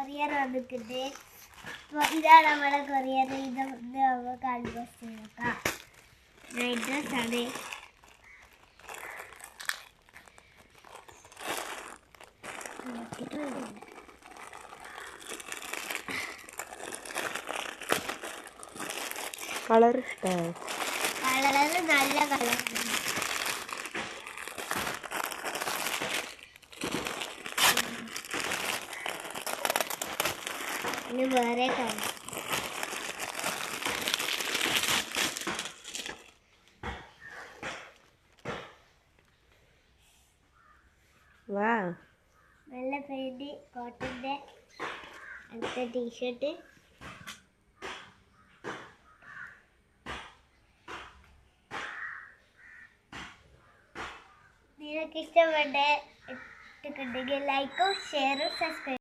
Courier വന്നിട്ടുണ്ട്. അപ്പോൾ ഇതാണ് നമ്മുടെ കൊറിയർ. ഇത് നമുക്ക് അൺബോക്സ് ചെയ്തേക്കാം. ഡ്രസ്സാണ്. കളർ ഇഷ്ടമാണ്. കളറ് നല്ല കളറാണ്. ഇനി വേറെ കളർ. വാ, നല്ല പെയിന്റ്, കോട്ടന്റെ അടുത്ത ടീഷർട്ട്. നിങ്ങൾക്ക് ഇഷ്ടപ്പെട്ട ഇട്ടുണ്ടെങ്കിൽ ലൈക്കും ഷെയറും സബ്സ്ക്രൈബ്